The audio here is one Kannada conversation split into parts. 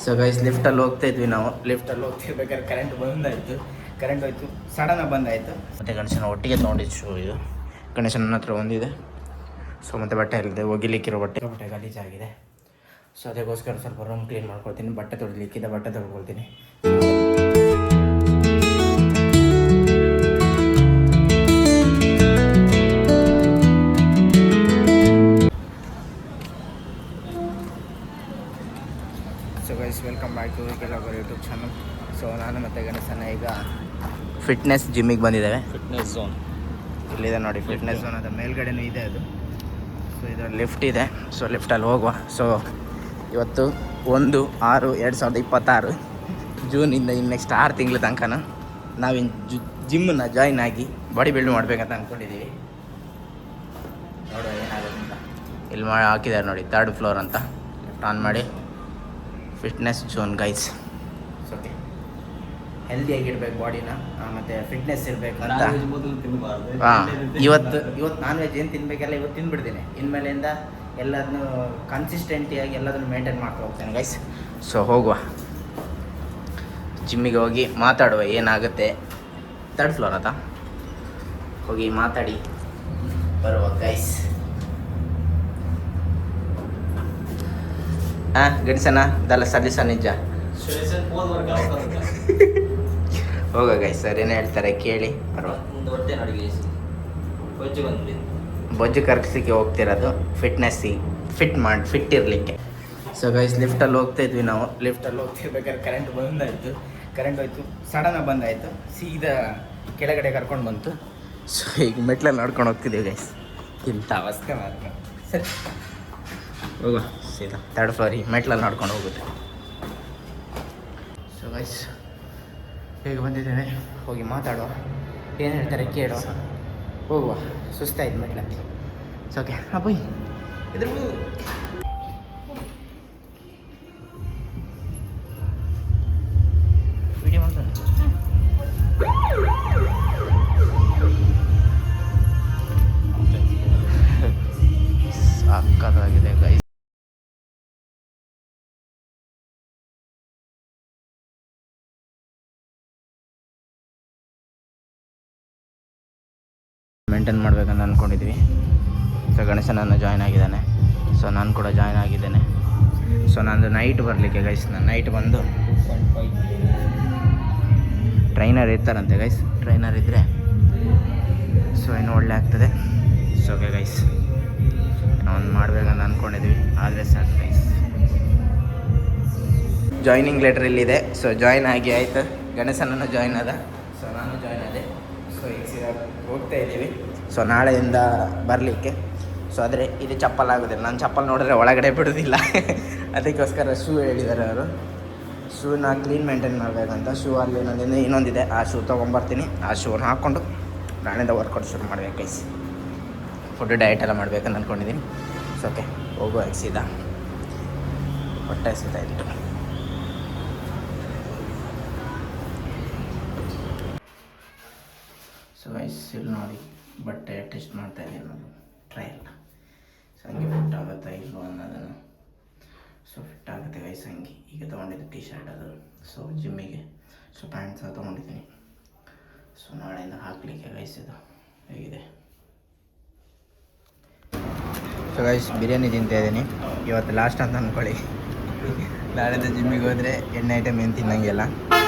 ಸೊ ಗೈಸ್ ಲಿಫ್ಟಲ್ಲಿ ಹೋಗ್ತಾ ಇದ್ವಿ ನಾವು. ಲಿಫ್ಟಲ್ಲಿ ಹೋಗ್ತಿರ್ಬೇಕಾದ್ರೆ ಕರೆಂಟ್ ಬಂದಾಯಿತು. ಕರೆಂಟ್ ಹೋಯ್ತು, ಸಡನ್ನಾಗಿ ಬಂದಾಯಿತು. ಮತ್ತು ಗಣೇಶನ ಒಟ್ಟಿಗೆ ತೊಗೊಂಡಿದ್ದು ಶೂ ಇದು. ಗಣೇಶನ ಹತ್ರ ಒಂದಿದೆ. ಸೊ ಮತ್ತು ಬಟ್ಟೆ ಇಲ್ಲದೆ ಒಗಿಲಿಕ್ಕಿರೋ ಬಟ್ಟೆ ಗಲೀಜಾಗಿದೆ. ಸೊ ಅದಕ್ಕೋಸ್ಕರ ಸ್ವಲ್ಪ ರೂಮ್ ಕ್ಲೀನ್ ಮಾಡ್ಕೊಳ್ತೀನಿ. ಬಟ್ಟೆ ತೊಳಿಲಿಕ್ಕಿದೆ, ಬಟ್ಟೆ ತೊಳ್ಕೊಳ್ತೀನಿ. So guys welcome back to ಕೆಲವೊಬ್ಬರು ಯೂಟ್ಯೂಬ್ ಚಾನಲ್. ಸೊ ನಾನು ಮತ್ತು ಗಣೇಶನ ಈಗ ಫಿಟ್ನೆಸ್ ಜಿಮ್ಮಿಗೆ ಬಂದಿದ್ದೇವೆ. ಫಿಟ್ನೆಸ್ ಝೋನ್ ಇಲ್ಲಿದೆ ನೋಡಿ, ಫಿಟ್ನೆಸ್ ಝೋನ್ ಅದು ಮೇಲ್ಗಡೆನೂ ಇದೆ ಅದು. ಸೊ ಇದರಲ್ಲಿ ಲಿಫ್ಟ್ ಇದೆ. ಸೊ ಲಿಫ್ಟಲ್ಲಿ ಹೋಗುವ. ಸೊ ಇವತ್ತು 1/6/2026 ಜೂನಿಂದ ಇನ್ನು ನೆಕ್ಸ್ಟ್ 6 ತಿಂಗಳ ತನಕ ನಾವಿನ್ನು ಜಿಮ್ಮನ್ನು ಜಾಯ್ನ್ ಆಗಿ ಬಾಡಿ ಬಿಲ್ಡ್ ಮಾಡಬೇಕಂತ ಅಂದ್ಕೊಂಡಿದ್ದೀವಿ. ನೋಡುವ ಏನಾಗುತ್ತೆ ಅಂತ. ಇಲ್ಲಿ ಹಾಕಿದ್ದಾರೆ ನೋಡಿ, 3rd ಫ್ಲೋರ್ ಅಂತ. ಲಿಫ್ಟ್ ಆನ್ ಮಾಡಿ ಫಿಟ್ನೆಸ್ ಝೋನ್ ಗೈಸ್. ಓಕೆ, ಹೆಲ್ದಿಯಾಗಿರ್ಬೇಕು ಬಾಡಿನ, ಮತ್ತು ಫಿಟ್ನೆಸ್ ಇರಬೇಕು ಅಂತ. ಇವತ್ತು ನಾನ್ ವೆಜ್ ಏನು ತಿನ್ನಬೇಕೆಲ್ಲ ಇವತ್ತು ತಿಂದ್ಬಿಡ್ತೀನಿ. ಇನ್ಮೇಲಿಂದ ಎಲ್ಲದನ್ನು ಕನ್ಸಿಸ್ಟೆಂಟಿಯಾಗಿ ಎಲ್ಲದನ್ನು ಮೇಂಟೈನ್ ಮಾಡ್ತಾ ಹೋಗ್ತೇನೆ ಗೈಸ್. ಸೊ ಹೋಗುವ, ಜಿಮ್ಮಿಗೆ ಹೋಗಿ ಮಾತಾಡುವ ಏನಾಗುತ್ತೆ. 3rd ಫ್ಲೋರ್ ಅಂತ ಹೋಗಿ ಮಾತಾಡಿ ಬರುವ ಗೈಸ್. ಗಣೇಶನ ದಲ್ಲ ಸಲ್ಲಿಸ ನಿಜ ಹೋಗ ಗೈಸ್. ಸರ್ ಏನು ಹೇಳ್ತಾರೆ ಕೇಳಿ ಬರುವ. ಬೊಜ್ಜು ಕರ್ಗಿಸಿಕೆ ಹೋಗ್ತಿರೋದು ಫಿಟ್ ಇರಲಿಕ್ಕೆ. ಸೊ ಗೈಸ್ ಲಿಫ್ಟಲ್ಲಿ ಹೋಗ್ತಾ ಇದ್ವಿ ನಾವು. ಲಿಫ್ಟಲ್ಲಿ ಹೋಗ್ತಿರ್ಬೇಕಾದ್ರೆ ಕರೆಂಟ್ ಹೋಯ್ತು, ಸಡನ್ನಾಗಿ ಬಂದಾಯಿತು. ಸೀದಾ ಕೆಳಗಡೆ ಕರ್ಕೊಂಡು ಬಂತು. ಸೊ ಈಗ ಮೆಟ್ಲಲ್ಲಿ ನಡ್ಕೊಂಡು ಹೋಗ್ತಿದ್ದೀವಿ ಗೈಸ್. ಇಂಥ ಅವಸ್ಥೆ ಮಾಡ್ಕೊಂಡು ಸರಿ ಹೋಗುವ. ಸೀದಾ 3rd ಫ್ಲೋರಿಗೆ ಮೆಟ್ಲಲ್ಲಿ ನಡ್ಕೊಂಡು ಹೋಗುತ್ತೆ. ಸೊ ಗೈಸ್ ಈಗ ಬಂದಿದ್ದೇವೆ, ಹೋಗಿ ಮಾತಾಡುವ, ಏನು ಹೇಳ್ತಾರೆ ಕೇಳುವ, ಹೋಗುವ. ಸುಸ್ತಾಯ್ತು ಮೆಟ್ಲಂತ. ಸೊ ಓಕೆ ಅಪ್ಪಯ್ ಇದ್ರ ವಿಡಿಯೋ ಮಾಡ್ತಾನೆ. ಸಾಕಾಗಿದೆ ಗೈಸ್. ಮೇಂಟೈನ್ ಮಾಡಬೇಕಂತ ಅಂದ್ಕೊಂಡಿದ್ವಿ. ಸೊ ಗಣೇಶನನ್ನು ಜಾಯ್ನ್ ಆಗಿದ್ದಾನೆ. ಸೊ ನಾನು ಕೂಡ ಜಾಯ್ನ್ ಆಗಿದ್ದೇನೆ. ಸೊ ನಂದು ನೈಟ್ ಬರಲಿಕ್ಕೆ ಗೈಸ್. ನಾನು ನೈಟ್ ಬಂದು ಟ್ರೈನರ್ ಇರ್ತಾರಂತೆ ಗೈಸ್. ಟ್ರೈನರ್ ಇದ್ದರೆ ಸೊ ಇನ್ನೂ ಒಳ್ಳೆ ಆಗ್ತದೆ. ಸೊ ಓಕೆ ಗೈಸ್, ಒಂದು ಮಾಡಬೇಕಂತ ಅಂದ್ಕೊಂಡಿದ್ವಿ, ಆದರೆ ಸಾಕು ಗೈಸ್. ಜಾಯ್ನಿಂಗ್ ಲೆಟರ್ ಇಲ್ಲಿದೆ. ಸೊ ಜಾಯ್ನ್ ಆಗಿ ಆಯಿತು. ಗಣೇಶನನ್ನು ಜಾಯ್ನ್ ಆದ. ಸೊ ನಾನು ಜಾಯ್ನ್ ಆದೆ. ಸೊ ಈಗ ಸೀದಾ ಹೋಗ್ತಾ ಇದ್ದೀವಿ. ಸೊ ನಾಳೆಯಿಂದ ಬರಲಿಕ್ಕೆ. ಸೊ ಆದರೆ ಇದು ಚಪ್ಪಲ್ ಆಗೋದಿಲ್ಲ. ನಾನು ಚಪ್ಪಲ್ ನೋಡಿದ್ರೆ ಒಳಗಡೆ ಬಿಡೋದಿಲ್ಲ. ಅದಕ್ಕೋಸ್ಕರ ಶೂ ಹೇಳಿದ್ದಾರೆ ಅವರು. ಶೂನ ಕ್ಲೀನ್ ಮೇಂಟೈನ್ ಮಾಡಬೇಕಂತ. ಶೂ ಅಲ್ಲಿ ಇನ್ನೊಂದಿದೆ, ಆ ಶೂ ತೊಗೊಂಬರ್ತೀನಿ. ಆ ಶೂನ ಹಾಕ್ಕೊಂಡು ನಾಳೆಯಿಂದ ವರ್ಕೌಟ್ ಶುರು ಮಾಡಬೇಕು ಗೈಸ್. ಫುಡ್ ಡಯಟ್ ಎಲ್ಲ ಮಾಡಬೇಕಂತ ಅಂದ್ಕೊಂಡಿದ್ದೀನಿ. ಸೊ ಓಕೆ ಹೋಗುವ ಸೀದಾ. ಹೊಟ್ಟೆ ಹಸಿತಾ ಇತ್ತು. ಸೊ ಗೈಸ್ ಇಲ್ಲಿ ನೋಡಿ, ಬಟ್ಟೆ ಟೆಸ್ಟ್ ಮಾಡ್ತಾ ಇದ್ದೀನಿ ನಾನು, ಟ್ರಯಲ್. ಸೊ ಹಂಗೆ ಫಿಟ್ ಆಗುತ್ತಾ ಇಲ್ವೋ ಅನ್ನೋದನ್ನು. ಸೊ ಫಿಟ್ ಆಗುತ್ತೆ ಗೈಸ್ ಹಂಗೆ. ಈಗ ತೊಗೊಂಡಿದ್ದು ಟಿ ಶರ್ಟ್ ಅದು. ಸೊ ಜಿಮ್ಮಿಗೆ. ಸೊ ಪ್ಯಾಂಟ್ ಸಹ ತೊಗೊಂಡಿದ್ದೀನಿ. ಸೊ ನಾಳೆಯಿಂದ ಹಾಕಲಿಕ್ಕೆ ಗೈಸ್. ಇದು ಹೇಗಿದೆ. ಸೊ ಗೈಸ್ ಬಿರಿಯಾನಿ ತಿಂತಾಯಿದ್ದೀನಿ ಇವತ್ತು ಲಾಸ್ಟ್ ಅಂತ ಅಂದ್ಕೊಳ್ಳಿ. ನಾಳೆಯಿಂದ ಜಿಮ್ಮಿಗೆ ಹೋದರೆ ಎಣ್ಣೆ ಐಟಮ್ ಏನು ತಿನ್ನಂಗಿಲ್ಲ.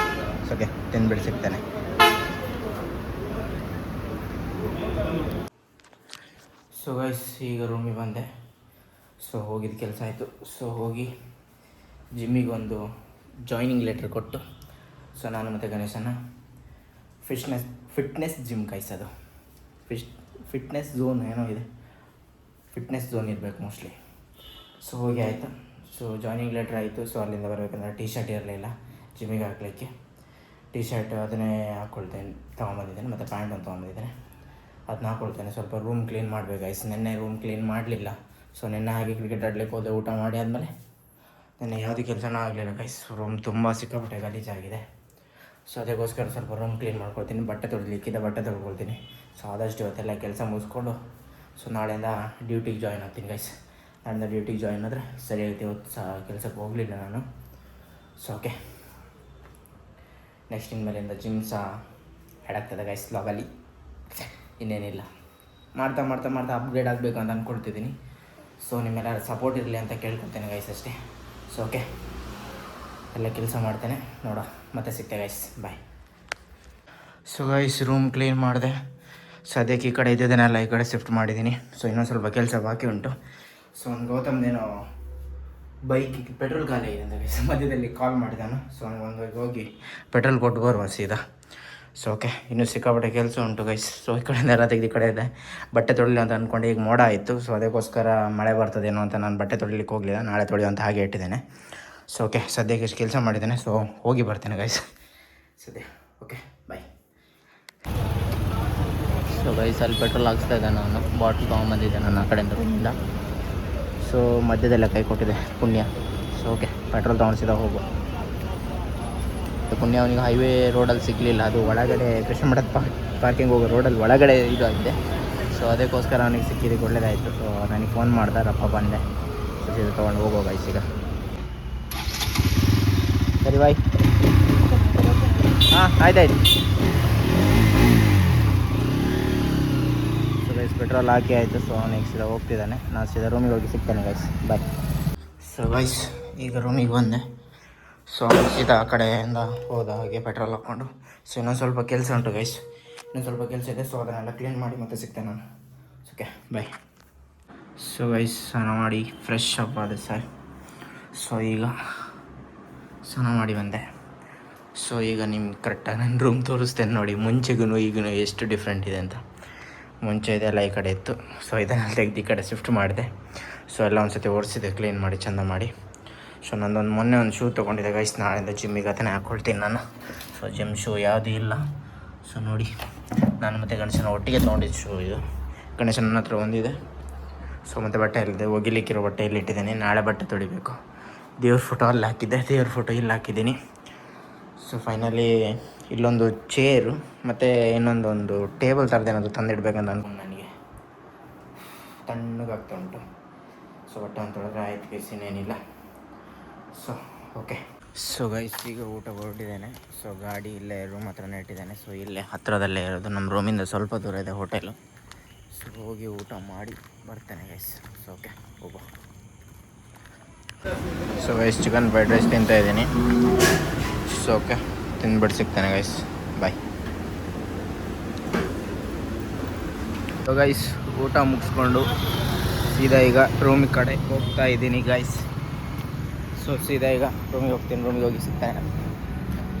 ಸೊ ಓಕೆ ತಿಂದ್ಬಿಟ್ಟು ಸಿಗ್ತಾನೆ. ಸೊ ಗೈಸ್ ಈಗ ರೂಮಿಗೆ ಬಂದೆ. ಸೊ ಹೋಗಿದ್ದು ಕೆಲಸ ಆಯಿತು. ಸೊ ಹೋಗಿ ಜಿಮ್ಮಿಗೆ ಒಂದು ಜಾಯ್ನಿಂಗ್ ಲೆಟ್ರ್ ಕೊಟ್ಟು, ಸೊ ನಾನು ಮತ್ತು ಗಣೇಶನ ಫಿಟ್ನೆಸ್ ಜಿಮ್ ಗೈಸ್. ಅದು ಫಿಟ್ನೆಸ್ ಝೋನ್ ಏನೋ ಇದೆ, ಫಿಟ್ನೆಸ್ ಝೋನ್ ಇರಬೇಕು ಮೋಸ್ಟ್ಲಿ. ಸೊ ಹೋಗಿ ಆಯಿತು. ಸೊ ಜಾಯ್ನಿಂಗ್ ಲೆಟ್ರ್ ಆಯಿತು. ಸೊ ಅಲ್ಲಿಂದ ಬರಬೇಕಂದ್ರೆ ಟಿ ಶರ್ಟ್ ಇರಲಿಲ್ಲ ಜಿಮ್ಮಿಗೆ ಹಾಕಲಿಕ್ಕೆ. ಟಿ ಶರ್ಟ್ ಅದನ್ನೇ ತೊಗೊಂಬಂದಿದ್ದೇನೆ. ಮತ್ತು ಪ್ಯಾಂಟ್ ಒಂದು ತೊಗೊಂಬಂದಿದ್ದೇನೆ, ಅದನ್ನ ಹಾಕ್ಕೊಳ್ತೇನೆ. ಸ್ವಲ್ಪ ರೂಮ್ ಕ್ಲೀನ್ ಮಾಡಬೇಕು ಗೈಸ್. ನೆನ್ನೆ ರೂಮ್ ಕ್ಲೀನ್ ಮಾಡಲಿಲ್ಲ. ಸೊ ನೆನ್ನೆ ಹಾಗೆ ಕ್ರಿಕೆಟ್ ಆಡಲಿಕ್ಕೆ ಹೋದೆ. ಊಟ ಮಾಡಿ ಆದಮೇಲೆ ನೆನ್ನೆ ಯಾವುದೇ ಕೆಲಸನೂ ಆಗಲಿಲ್ಲ ಗೈಸ್. ರೂಮ್ ತುಂಬ ಸಿಕ್ಕಾಪಟ್ಟೆ ಗಲೀಜಾಗಿದೆ. ಸೊ ಅದಕ್ಕೋಸ್ಕರ ಸ್ವಲ್ಪ ರೂಮ್ ಕ್ಲೀನ್ ಮಾಡ್ಕೊಳ್ತೀನಿ. ಬಟ್ಟೆ ತೊಳಿಲಿಕ್ಕಿದೆ, ಬಟ್ಟೆ ತೊಳ್ಕೊಳ್ತೀನಿ. ಸೊ ಆದಷ್ಟು ಇವತ್ತೆಲ್ಲ ಕೆಲಸ ಮುಗಿಸ್ಕೊಂಡು ಸೊ ನಾಳೆಯಿಂದ ಡ್ಯೂಟಿಗೆ ಜಾಯ್ನ್ ಆಗ್ತೀನಿ ಗೈಸ್. ನಾಳೆಯಿಂದ ಡ್ಯೂಟಿಗೆ ಜಾಯ್ನ್ ಆದರೆ ಸರಿ ಆಗುತ್ತೆ. ಇವತ್ತು ಸಹ ಕೆಲಸಕ್ಕೆ ಹೋಗಲಿಲ್ಲ ನಾನು. ಸೊ ಓಕೆ, ನೆಕ್ಸ್ಟ್ ಇನ್ಮೇಲಿಂದ ಜಿಮ್ ಸಹ ಆ್ಯಡ್ ಆಗ್ತದೆ ಗೈಸ್ ಲಾಗಲ್ಲಿ. ಇನ್ನೇನಿಲ್ಲ, ಮಾಡ್ತಾ ಮಾಡ್ತಾ ಮಾಡ್ತಾ ಅಪ್ಗ್ರೇಡ್ ಆಗಬೇಕು ಅಂತ ಅಂದ್ಕೊಳ್ತಿದ್ದೀನಿ. ಸೊ ನಿಮ್ಮೆಲ್ಲರ ಸಪೋರ್ಟ್ ಇರಲಿ ಅಂತ ಕೇಳ್ಕೊತೇನೆ ಗೈಸ್ ಅಷ್ಟೇ. ಸೊ ಓಕೆ, ಎಲ್ಲ ಕೆಲಸ ಮಾಡ್ತೇನೆ, ನೋಡ ಮತ್ತೆ ಸಿಗ್ತೇವೆ guys, bye. So guys, room clean ಮಾಡಿದೆ. ಸದ್ಯಕ್ಕೆ ಈ ಕಡೆ ಇದ್ದಿದ್ದೇನೆಲ್ಲ ಈ ಕಡೆ ಶಿಫ್ಟ್ ಮಾಡಿದ್ದೀನಿ. ಸೊ ಇನ್ನೊಂದು ಸ್ವಲ್ಪ ಕೆಲಸ ಬಾಕಿ ಉಂಟು. ಸೊ ಒಂದು ಗೌತಮ್ದೇನೋ ಬೈಕಿಗೆ ಪೆಟ್ರೋಲ್ ಖಾಲಿ ಆಗಿದೆ ಅಂತ ಗೈಸ್, ಮಧ್ಯದಲ್ಲಿ ಕಾಲ್ ಮಾಡಿದಾನು. ಸೊ ಒಂದು ಹೋಗಿ ಪೆಟ್ರೋಲ್ ಕೊಟ್ಟು ಬರುವ ಸೀದಾ. ಸೊ ಓಕೆ, ಇನ್ನೂ ಸಿಕ್ಕಾಪಟ್ಟೆ ಕೆಲಸ ಉಂಟು ಗೈಸ್. ಸೊ ಈ ಕಡೆಯಿಂದ ಎಲ್ಲ ತೆಗೆದು ಈ ಕಡೆ ಇದೆ. ಬಟ್ಟೆ ತೊಳಿಲಿ ಅಂತ ಅಂದ್ಕೊಂಡು ಈಗ ಮೋಡ ಆಯಿತು. ಸೊ ಅದಕ್ಕೋಸ್ಕರ ಮಳೆ ಬರ್ತದೇನೋ ಅಂತ ನಾನು ಬಟ್ಟೆ ತೊಳಿಲಿಕ್ಕೆ ಹೋಗಲಿಲ್ಲ, ನಾಳೆ ತೊಳೆಯೋ ಅಂತ ಹಾಗೆ ಇಟ್ಟಿದ್ದೇನೆ. ಸೊ ಓಕೆ, ಸದ್ಯಕ್ಕೆ ಇಷ್ಟು ಕೆಲಸ ಮಾಡಿದ್ದೇನೆ. ಸೊ ಹೋಗಿ ಬರ್ತೇನೆ ಗೈಸ್ ಸದ್ಯ. Okay bye. ಸೊ ಗೈಸ್, ಅಲ್ಲಿ ಪೆಟ್ರೋಲ್ ಹಾಕ್ಸ್ತಾ ಇದ್ದೆ ನಾನು, ಬಾಟ್ಲ್ ತೊಗೊಂಬಂದಿದ್ದೆ ನಾನು ಆ ಕಡೆಯಿಂದ ರೂಮಿಂದ. ಸೊ ಮಧ್ಯದಲ್ಲೇ ಕೈ ಕೊಟ್ಟಿದೆ ಪುಣ್ಯ. ಸೊ ಓಕೆ, ಪೆಟ್ರೋಲ್ ತೊಗೊಂಡಿಸಿದ ಹೋಗು. ಪುಣ್ಯ ಅವನಿಗೆ ಹೈವೇ ರೋಡಲ್ಲಿ ಸಿಗಲಿಲ್ಲ, ಅದು ಒಳಗಡೆ ಕೃಷ್ಣ ಮಠದ ಪಾರ್ಕಿಂಗ್ ಹೋಗೋ ರೋಡಲ್ಲಿ ಒಳಗಡೆ ಇದು ಆಗಿದೆ. ಸೊ ಅದಕ್ಕೋಸ್ಕರ ಅವನಿಗೆ ಸಿಕ್ಕಿದ್ದಕ್ಕೆ ಒಳ್ಳೇದಾಯಿತು. ಸೊ ನನಗೆ ಫೋನ್ ಮಾಡ್ದಾರಪ್ಪ, ಬಂದೆ. ಸೊ ಸೀದಾ ತೊಗೊಂಡು ಹೋಗೋ ಗೈಸ್ ಈಗ. ಸರಿ ಬಾಯ್. ಹಾಂ ಆಯ್ತಾಯ್ತು. ಸೊ ಗೈಸ್, ಪೆಟ್ರೋಲ್ ಹಾಕಿ ಆಯಿತು. ಸೊ ಅವನಿಗೆ ಸೀದಾ ಹೋಗ್ತಿದ್ದಾನೆ, ನಾನು ಸೀದಾ ರೂಮಿಗೆ ಹೋಗಿ ಸಿಗ್ತೇನೆ ಗೈಸ್, ಬಾಯ್. ಸೊ ಗೈಸ್, ಈಗ ರೂಮಿಗೆ ಬಂದೆ. ಸೊ ಸೀದಾ ಆ ಕಡೆಯಿಂದ ಹೋದ ಹಾಗೆ ಪೆಟ್ರೋಲ್ ಹಾಕ್ಕೊಂಡು. ಸೊ ಇನ್ನೊಂದು ಸ್ವಲ್ಪ ಕೆಲಸ ಉಂಟು ಗೈಸ್, ಇನ್ನೊಂದು ಸ್ವಲ್ಪ ಕೆಲಸ ಇದೆ. ಸೊ ಅದನ್ನೆಲ್ಲ ಕ್ಲೀನ್ ಮಾಡಿ ಮತ್ತೆ ಸಿಗ್ತೇನೆ ನಾನು. Okay bye. ಸೊ ಗೈಸ್, ಸ್ನಾನ ಮಾಡಿ ಫ್ರೆಶ್ ಅಪ್ ಆದ ಸರ್. ಸೊ ಈಗ ಸ್ನಾನ ಮಾಡಿ ಬಂದೆ. ಸೊ ಈಗ ನಿಮ್ಗೆ ಕರೆಕ್ಟಾಗಿ ನನ್ನ ರೂಮ್ ತೋರಿಸ್ತೇನೆ ನೋಡಿ, ಮುಂಚೆಗೂ ಈಗೂ ಎಷ್ಟು ಡಿಫ್ರೆಂಟ್ ಇದೆ ಅಂತ. ಮುಂಚೆ ಇದೆಲ್ಲ ಈ ಕಡೆ ಇತ್ತು. ಸೊ ಇದನ್ನೆಲ್ಲ ತೆಗೆದು ಈ ಕಡೆ ಶಿಫ್ಟ್ ಮಾಡಿದೆ. ಸೊ ಎಲ್ಲ ಒಂದು ಸತಿ ಒರೆಸಿದೆ, ಕ್ಲೀನ್ ಮಾಡಿ ಚೆಂದ ಮಾಡಿ. ಸೊ ನಂದೊಂದು ಮೊನ್ನೆ ಒಂದು ಶೂ ತೊಗೊಂಡಿದ್ದೆ ಗೈಸ್, ನಾಳೆಯಿಂದ ಜಿಮ್ಮಿಗೆ ಅದನ್ನೇ ಹಾಕ್ಕೊಳ್ತೀನಿ ನಾನು. ಸೊ ಜಿಮ್ ಶೂ ಯಾವುದೂ ಇಲ್ಲ. ಸೊ ನೋಡಿ, ನಾನು ಮತ್ತು ಗಣೇಶನ ಒಟ್ಟಿಗೆ ತೊಗೊಂಡಿದ್ದು ಶೂ ಇದು. ಗಣೇಶನ ನನ್ನ ಹತ್ರ ಒಂದಿದೆ. ಸೊ ಮತ್ತು ಬಟ್ಟೆ ಇಲ್ಲಿದೆ, ಒಗಿಲಿಕ್ಕಿರೋ ಬಟ್ಟೆ ಇಲ್ಲಿ ಇಟ್ಟಿದ್ದೀನಿ. ನಾಳೆ ಬಟ್ಟೆ ತೊಳಿಬೇಕು. ದೇವ್ರ ಫೋಟೋ ಅಲ್ಲಿ ಹಾಕಿದ್ದೆ, ದೇವ್ರ ಫೋಟೋ ಇಲ್ಲಿ ಹಾಕಿದ್ದೀನಿ. ಸೊ ಫೈನಲಿ ಇಲ್ಲೊಂದು ಚೇರು ಮತ್ತು ಇನ್ನೊಂದೊಂದು ಟೇಬಲ್ ಥರದ್ದೇನದು ತಂದಿಡ್ಬೇಕಂತ ಅಂದ್ಕೊಂಡು ನನಗೆ ತಣ್ಣಗಾಗ್ತಾ ಉಂಟು. ಸೊ ಬಟ್ಟೆ ಅಂತ ತೊಳೆದ್ರೆ ಆಯ್ತು ಗೈಸ್, ಇನ್ನೇನಿಲ್ಲ. So okay. ಸೊ ಗೈಸ್, ಈಗ ಊಟ ಹೊರಟಿದ್ದೇನೆ. ಸೊ ಗಾಡಿ ಇಲ್ಲೇ ರೂಮ್ ಹತ್ರನೇ ಇಟ್ಟಿದ್ದೇನೆ. ಸೊ ಇಲ್ಲೇ ಹತ್ತಿರದಲ್ಲೇ ಇರೋದು, ನಮ್ಮ ರೂಮಿಂದ ಸ್ವಲ್ಪ ದೂರ ಇದೆ ಹೋಟೆಲು. ಸೊ ಹೋಗಿ ಊಟ ಮಾಡಿ ಬರ್ತೇನೆ ಗೈಸ್. ಸೊ ಓಕೆ, ಹೋಗುವ. So guys, chicken fried rice ತಿಂತಾಯಿದ್ದೀನಿ. ಸೊ ಓಕೆ, ತಿಂದ್ಬಿಟ್ಟು ಸಿಗ್ತೇನೆ ಗೈಸ್, ಬಾಯ್. ಸೊ ಗೈಸ್, ಊಟ ಮುಗಿಸ್ಕೊಂಡು ಸೀದಾ ಈಗ ರೂಮಿಗೆ ಕಡೆ ಹೋಗ್ತಾ ಇದ್ದೀನಿ ಗೈಸ್. ಸೊ ಸೀದಾ ಈಗ ರೂಮಿಗೆ ಹೋಗ್ತೀನಿ, ರೂಮಿಗೆ ಹೋಗಿ ಸಿಗ್ತಾನೆ,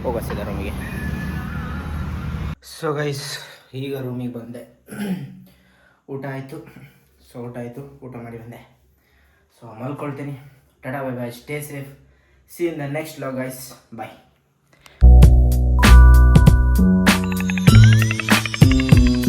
ಹೋಗೋ ಸೀದಾ ರೂಮಿಗೆ. ಸೊ ಗೈಸ್, ಈಗ ರೂಮಿಗೆ ಬಂದೆ. ಊಟ ಆಯಿತು. ಸೊ ಊಟ ಮಾಡಿ ಬಂದೆ. ಸೊ ಮಲ್ಕೊಳ್ತೀನಿ. Tata bye bye, stay safe, see in the next vlog guys, bye.